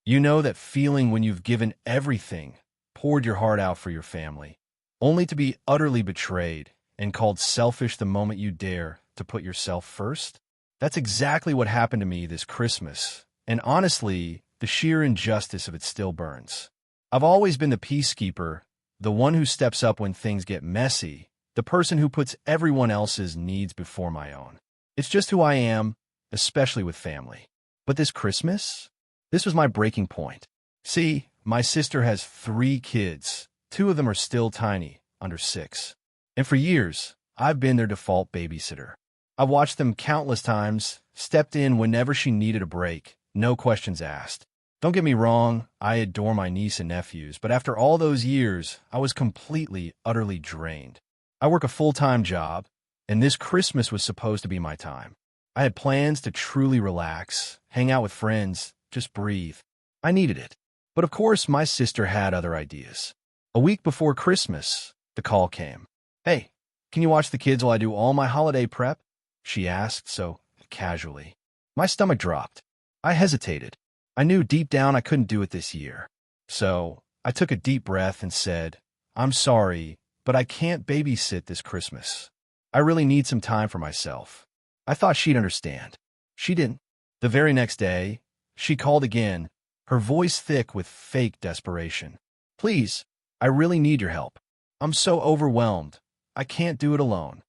You know that feeling when you've given everything, poured your heart out for your family, only to be utterly betrayed and called selfish the moment you dare to put yourself first? That's exactly what happened to me this Christmas, and honestly, the sheer injustice of it still burns. I've always been the peacekeeper, the one who steps up when things get messy, the person who puts everyone else's needs before my own. It's just who I am, especially with family. But this Christmas? This was my breaking point. See, my sister has 3 kids. 2 of them are still tiny, under 6. And for years, I've been their default babysitter. I've watched them countless times, stepped in whenever she needed a break, no questions asked. Don't get me wrong, I adore my niece and nephews, but after all those years, I was completely, utterly drained. I work a full-time job, and this Christmas was supposed to be my time. I had plans to truly relax, hang out with friends, just breathe. I needed it. But of course, my sister had other ideas. A week before Christmas, the call came. "Hey, can you watch the kids while I do all my holiday prep?" she asked so casually. My stomach dropped. I hesitated. I knew deep down I couldn't do it this year. So I took a deep breath and said, "I'm sorry, but I can't babysit this Christmas. I really need some time for myself." I thought she'd understand. She didn't. The very next day, she called again, her voice thick with fake desperation. "Please, I really need your help. I'm so overwhelmed. I can't do it alone."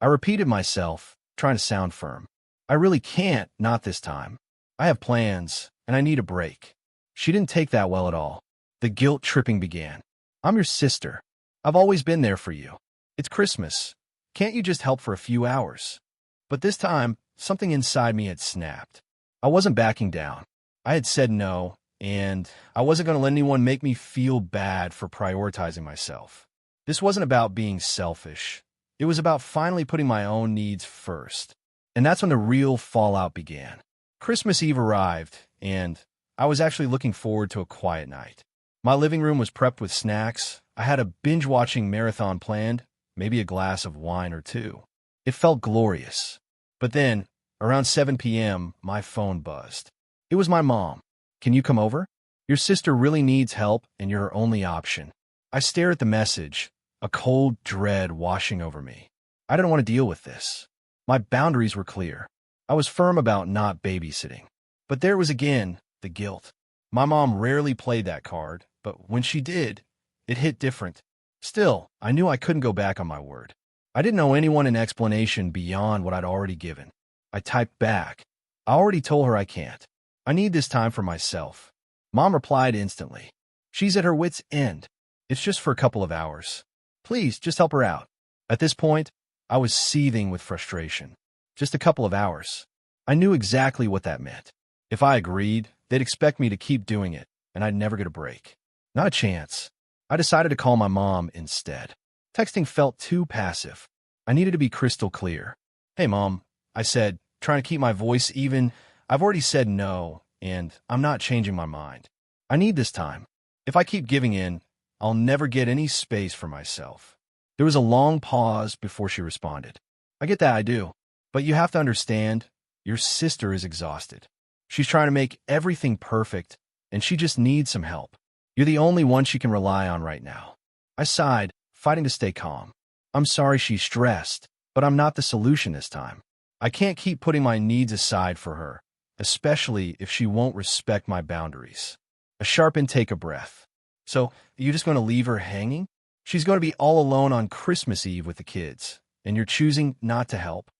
I repeated myself, trying to sound firm. "I really can't, not this time. I have plans, and I need a break." She didn't take that well at all. The guilt tripping began. "I'm your sister. I've always been there for you. It's Christmas. Can't you just help for a few hours?" But this time, something inside me had snapped. I wasn't backing down. I had said no, and I wasn't going to let anyone make me feel bad for prioritizing myself. This wasn't about being selfish. It was about finally putting my own needs first. And that's when the real fallout began. Christmas Eve arrived, and I was actually looking forward to a quiet night. My living room was prepped with snacks. I had a binge-watching marathon planned, maybe a glass of wine or 2. It felt glorious. But then, around 7 p.m., my phone buzzed. It was my mom. "Can you come over? Your sister really needs help, and you're her only option." I stared at the message, a cold dread washing over me. I didn't want to deal with this. My boundaries were clear. I was firm about not babysitting. But there was again the guilt. My mom rarely played that card, but when she did, it hit different. Still, I knew I couldn't go back on my word. I didn't owe anyone an explanation beyond what I'd already given. I typed back. "I already told her I can't. I need this time for myself." Mom replied instantly. She's at her wit's end. "It's just for a couple of hours. Please, just help her out." At this point, I was seething with frustration. Just a couple of hours. I knew exactly what that meant. If I agreed, they'd expect me to keep doing it, and I'd never get a break. Not a chance. I decided to call my mom instead. Texting felt too passive. I needed to be crystal clear. "Hey, Mom," I said, trying to keep my voice even. "I've already said no, and I'm not changing my mind. I need this time. If I keep giving in, I'll never get any space for myself." There was a long pause before she responded. "I get that, I do. But you have to understand, your sister is exhausted. She's trying to make everything perfect, and she just needs some help. You're the only one she can rely on right now." I sighed, fighting to stay calm. "I'm sorry she's stressed, but I'm not the solution this time. I can't keep putting my needs aside for her, especially if she won't respect my boundaries." A sharp intake of breath. "So, you're just going to leave her hanging? She's going to be all alone on Christmas Eve with the kids, and you're choosing not to help?"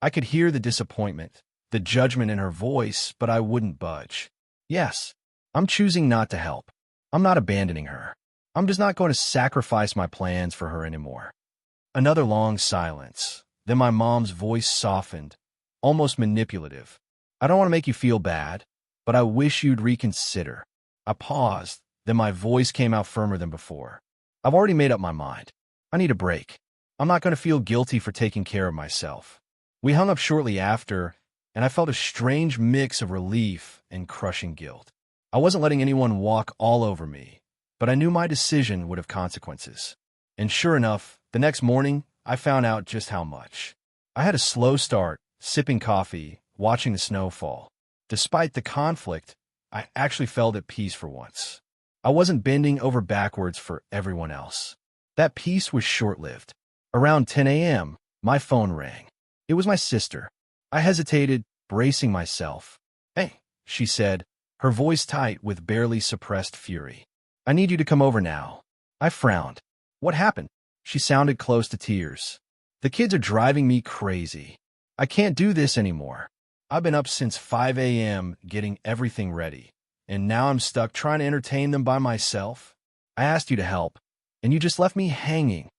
I could hear the disappointment, the judgment in her voice, but I wouldn't budge. "Yes, I'm choosing not to help. I'm not abandoning her. I'm just not going to sacrifice my plans for her anymore." Another long silence. Then my mom's voice softened, almost manipulative. "I don't want to make you feel bad, but I wish you'd reconsider." I paused, then my voice came out firmer than before. "I've already made up my mind. I need a break. I'm not going to feel guilty for taking care of myself." We hung up shortly after, and I felt a strange mix of relief and crushing guilt. I wasn't letting anyone walk all over me, but I knew my decision would have consequences. And sure enough, the next morning, I found out just how much. I had a slow start, sipping coffee, watching the snow fall. Despite the conflict, I actually felt at peace for once. I wasn't bending over backwards for everyone else. That peace was short-lived. Around 10 a.m., my phone rang. It was my sister. I hesitated, bracing myself. "Hey," she said, her voice tight with barely suppressed fury. "I need you to come over now." I frowned. "What happened?" She sounded close to tears. "The kids are driving me crazy. I can't do this anymore. I've been up since 5 a.m. getting everything ready, and now I'm stuck trying to entertain them by myself. I asked you to help, and you just left me hanging."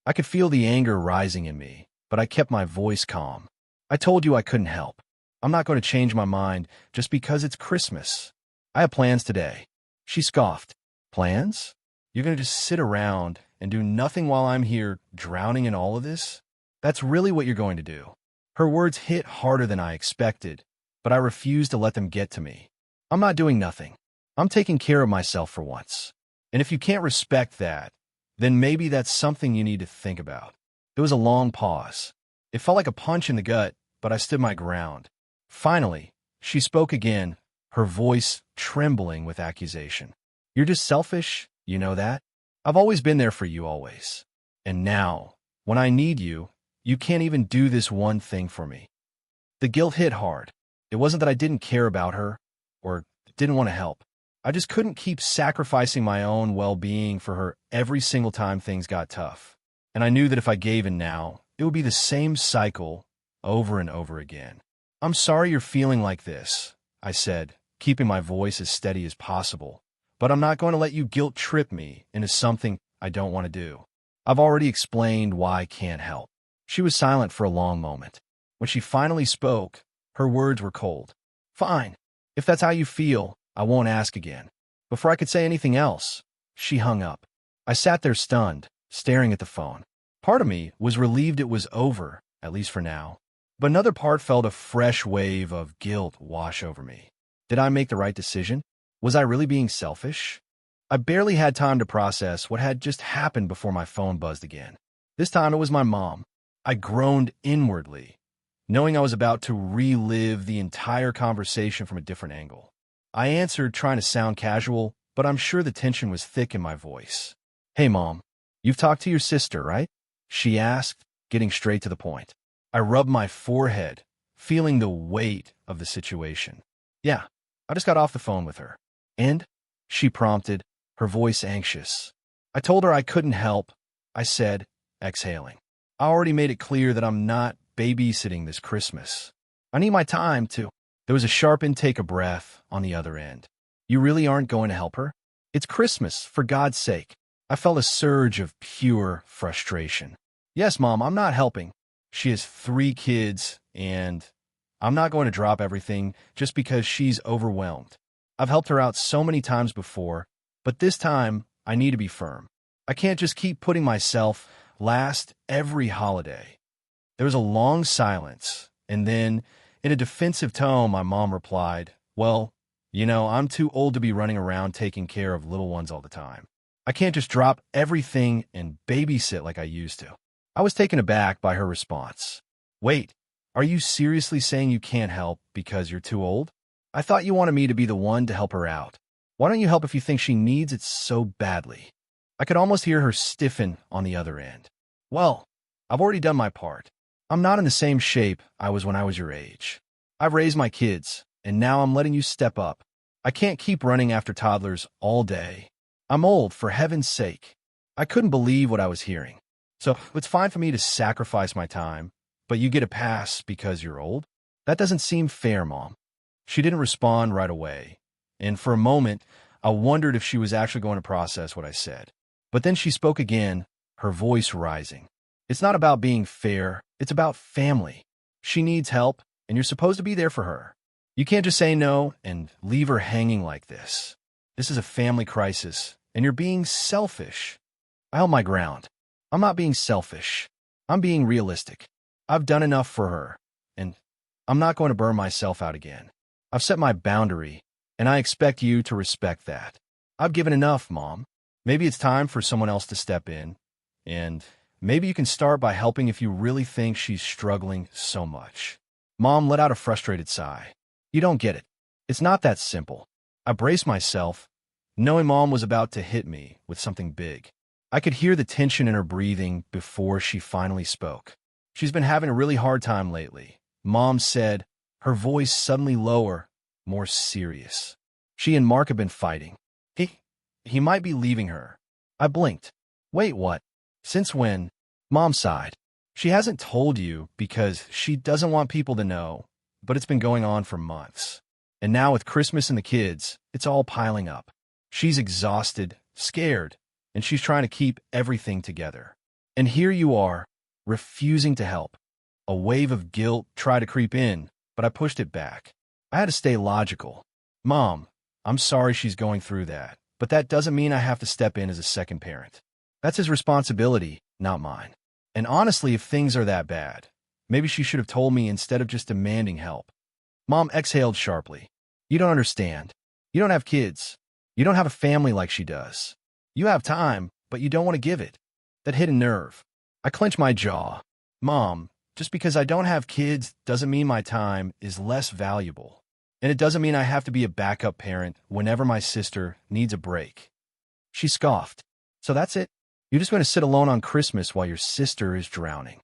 I could feel the anger rising in me, but I kept my voice calm. "I told you I couldn't help. I'm not going to change my mind just because it's Christmas. I have plans today." She scoffed. "Plans? You're going to just sit around and do nothing while I'm here drowning in all of this? That's really what you're going to do?" Her words hit harder than I expected, but I refused to let them get to me. "I'm not doing nothing. I'm taking care of myself for once. And if you can't respect that, then maybe that's something you need to think about." It was a long pause. It felt like a punch in the gut, but I stood my ground. Finally, she spoke again, her voice trembling with accusation. "You're just selfish, you know that? I've always been there for you, always. And now, when I need you, you can't even do this one thing for me." The guilt hit hard. It wasn't that I didn't care about her or didn't want to help. I just couldn't keep sacrificing my own well-being for her every single time things got tough. And I knew that if I gave in now, it would be the same cycle over and over again. "I'm sorry you're feeling like this," I said, keeping my voice as steady as possible. "But I'm not going to let you guilt-trip me into something I don't want to do. I've already explained why I can't help." She was silent for a long moment. When she finally spoke, her words were cold. "Fine. If that's how you feel, I won't ask again." Before I could say anything else, she hung up. I sat there stunned, staring at the phone. Part of me was relieved it was over, at least for now. But another part felt a fresh wave of guilt wash over me. Did I make the right decision? Was I really being selfish? I barely had time to process what had just happened before my phone buzzed again. This time it was my mom. I groaned inwardly, knowing I was about to relive the entire conversation from a different angle. I answered, trying to sound casual, but I'm sure the tension was thick in my voice. "Hey, Mom, you've talked to your sister, right?" she asked, getting straight to the point. I rubbed my forehead, feeling the weight of the situation. "Yeah, I just got off the phone with her." "And?" she prompted, her voice anxious. "I told her I couldn't help," I said, exhaling. "I already made it clear that I'm not babysitting this Christmas. I need my time to—" There was a sharp intake of breath on the other end. "You really aren't going to help her? It's Christmas, for God's sake." I felt a surge of pure frustration. "Yes, Mom, I'm not helping. She has 3 kids, and I'm not going to drop everything just because she's overwhelmed. I've helped her out so many times before, but this time I need to be firm. I can't just keep putting myself last every holiday." There was a long silence, and then, in a defensive tone, my mom replied, "Well, I'm too old to be running around taking care of little ones all the time. I can't just drop everything and babysit like I used to." I was taken aback by her response. "Wait, are you seriously saying you can't help because you're too old? I thought you wanted me to be the one to help her out. Why don't you help if you think she needs it so badly?" I could almost hear her stiffen on the other end. "Well, I've already done my part. I'm not in the same shape I was when I was your age. I've raised my kids, and now I'm letting you step up. I can't keep running after toddlers all day. I'm old, for heaven's sake." I couldn't believe what I was hearing. "So it's fine for me to sacrifice my time, but you get a pass because you're old? That doesn't seem fair, Mom." She didn't respond right away, and for a moment, I wondered if she was actually going to process what I said. But then she spoke again, her voice rising. "It's not about being fair, it's about family. She needs help, and you're supposed to be there for her. You can't just say no and leave her hanging like this. This is a family crisis, and you're being selfish." I held my ground. "I'm not being selfish. I'm being realistic. I've done enough for her, and I'm not going to burn myself out again. I've set my boundary, and I expect you to respect that. I've given enough, Mom. Maybe it's time for someone else to step in, and maybe you can start by helping if you really think she's struggling so much." Mom let out a frustrated sigh. "You don't get it. It's not that simple. I braced myself, knowing Mom was about to hit me with something big. I could hear the tension in her breathing before she finally spoke. She's been having a really hard time lately, Mom said, her voice suddenly lower, more serious. She and Mark have been fighting. He might be leaving her. I blinked. Wait, what? Since when? Mom sighed. She hasn't told you because she doesn't want people to know, but it's been going on for months. And now with Christmas and the kids, it's all piling up. She's exhausted, scared, and she's trying to keep everything together. And here you are, refusing to help. A wave of guilt tried to creep in, but I pushed it back. I had to stay logical. Mom, I'm sorry she's going through that, but that doesn't mean I have to step in as a second parent. That's his responsibility, not mine. And honestly, if things are that bad, maybe she should have told me instead of just demanding help. Mom exhaled sharply. You don't understand. You don't have kids. You don't have a family like she does. You have time, but you don't want to give it. That hit a nerve. I clenched my jaw. Mom, just because I don't have kids doesn't mean my time is less valuable. And it doesn't mean I have to be a backup parent whenever my sister needs a break. She scoffed. So that's it? You're just going to sit alone on Christmas while your sister is drowning.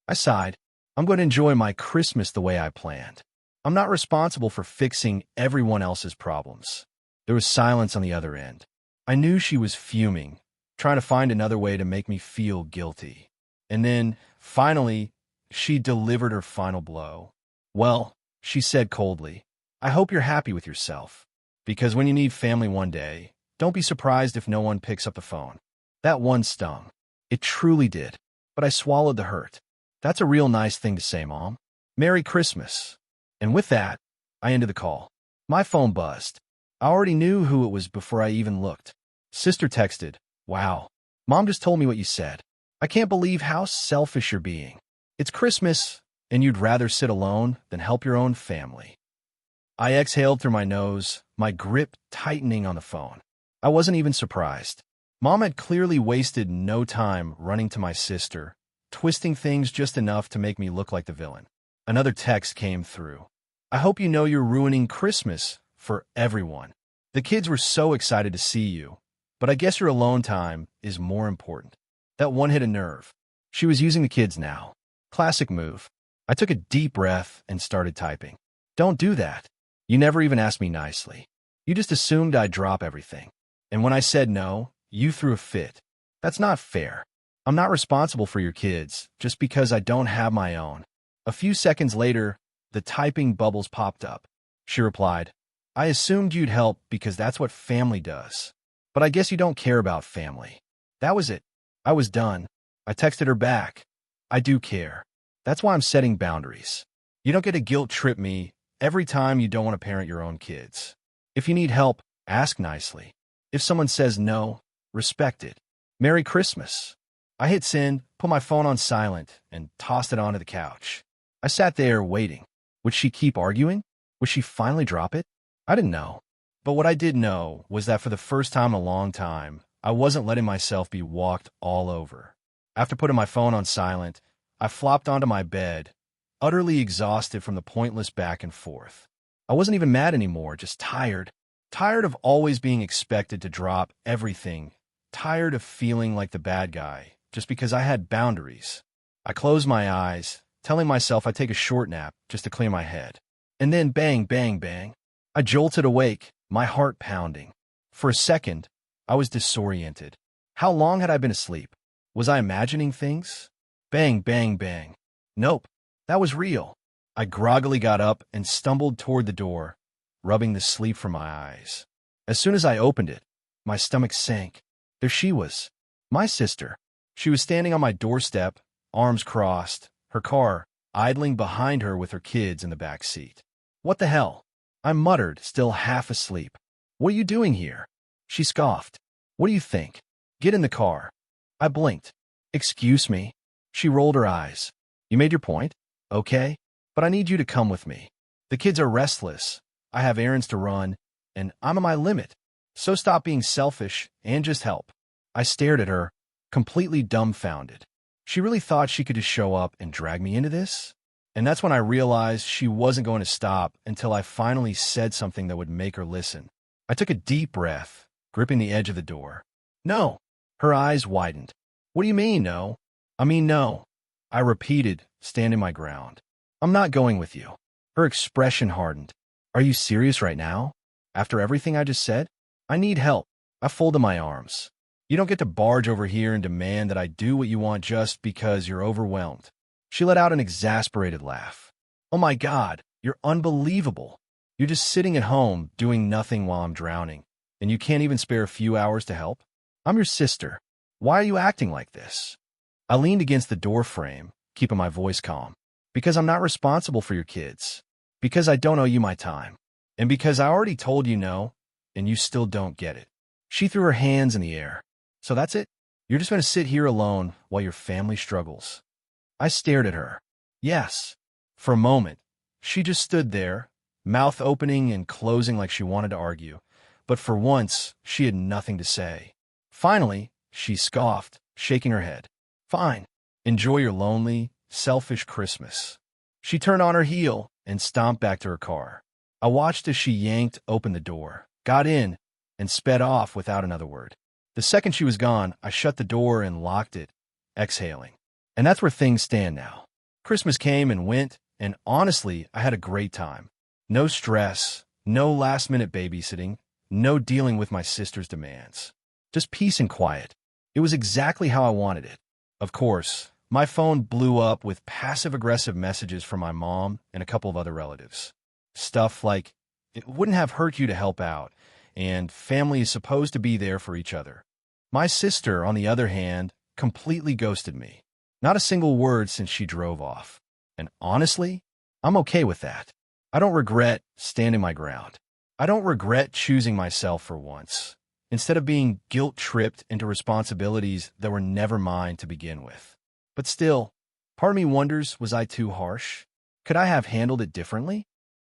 I sighed. I'm going to enjoy my Christmas the way I planned. I'm not responsible for fixing everyone else's problems. There was silence on the other end. I knew she was fuming, trying to find another way to make me feel guilty. And then, finally, she delivered her final blow. Well, she said coldly, I hope you're happy with yourself. Because when you need family one day, don't be surprised if no one picks up the phone. That one stung. It truly did. But I swallowed the hurt. That's a real nice thing to say, Mom. Merry Christmas. And with that, I ended the call. My phone buzzed. I already knew who it was before I even looked. Sister texted, Wow. Mom just told me what you said. I can't believe how selfish you're being. It's Christmas, and you'd rather sit alone than help your own family. I exhaled through my nose, my grip tightening on the phone. I wasn't even surprised. Mom had clearly wasted no time running to my sister, twisting things just enough to make me look like the villain. Another text came through. I hope you know you're ruining Christmas for everyone. The kids were so excited to see you, but I guess your alone time is more important. That one hit a nerve. She was using the kids now. Classic move. I took a deep breath and started typing. Don't do that. You never even asked me nicely. You just assumed I'd drop everything. And when I said no, you threw a fit. That's not fair. I'm not responsible for your kids just because I don't have my own. A few seconds later, the typing bubbles popped up. She replied, I assumed you'd help because that's what family does. But I guess you don't care about family. That was it. I was done. I texted her back. I do care. That's why I'm setting boundaries. You don't get to guilt trip me every time you don't want to parent your own kids. If you need help, ask nicely. If someone says no, respect it. Merry Christmas. I hit send, put my phone on silent, and tossed it onto the couch. I sat there waiting. Would she keep arguing? Would she finally drop it? I didn't know. But what I did know was that for the first time in a long time, I wasn't letting myself be walked all over. After putting my phone on silent, I flopped onto my bed, utterly exhausted from the pointless back and forth. I wasn't even mad anymore, just tired. Tired of always being expected to drop everything. Tired of feeling like the bad guy, just because I had boundaries. I closed my eyes, telling myself I'd take a short nap just to clear my head. And then bang, bang, bang. I jolted awake, my heart pounding. For a second, I was disoriented. How long had I been asleep? Was I imagining things? Bang, bang, bang. Nope, that was real. I groggily got up and stumbled toward the door, rubbing the sleep from my eyes. As soon as I opened it, my stomach sank. There she was, my sister. She was standing on my doorstep, arms crossed, her car idling behind her with her kids in the back seat. What the hell? I muttered, still half asleep. What are you doing here? She scoffed. What do you think? Get in the car. I blinked. Excuse me. She rolled her eyes. You made your point? Okay. But I need you to come with me. The kids are restless. I have errands to run, and I'm at my limit. So stop being selfish and just help. I stared at her, completely dumbfounded. She really thought she could just show up and drag me into this? And that's when I realized she wasn't going to stop until I finally said something that would make her listen. I took a deep breath, gripping the edge of the door. No. Her eyes widened. What do you mean, no? I mean, no. I repeated, standing my ground. I'm not going with you. Her expression hardened. Are you serious right now? After everything I just said? I need help. I folded my arms. You don't get to barge over here and demand that I do what you want just because you're overwhelmed. She let out an exasperated laugh. Oh my God, you're unbelievable. You're just sitting at home doing nothing while I'm drowning, and you can't even spare a few hours to help? I'm your sister. Why are you acting like this? I leaned against the door frame, keeping my voice calm. Because I'm not responsible for your kids. Because I don't owe you my time. And because I already told you no, and you still don't get it. She threw her hands in the air. So that's it? You're just going to sit here alone while your family struggles? I stared at her. Yes. For a moment, she just stood there, mouth opening and closing like she wanted to argue. But for once, she had nothing to say. Finally, she scoffed, shaking her head. Fine. Enjoy your lonely, selfish Christmas. She turned on her heel and stomped back to her car. I watched as she yanked open the door, got in, and sped off without another word. The second she was gone, I shut the door and locked it, exhaling. And that's where things stand now. Christmas came and went, and honestly, I had a great time. No stress, no last-minute babysitting, no dealing with my sister's demands. Just peace and quiet. It was exactly how I wanted it. Of course, my phone blew up with passive-aggressive messages from my mom and a couple of other relatives. Stuff like, it wouldn't have hurt you to help out, and family is supposed to be there for each other. My sister, on the other hand, completely ghosted me. Not a single word since she drove off. And honestly, I'm okay with that. I don't regret standing my ground. I don't regret choosing myself for once, instead of being guilt-tripped into responsibilities that were never mine to begin with. But still, part of me wonders, was I too harsh? Could I have handled it differently?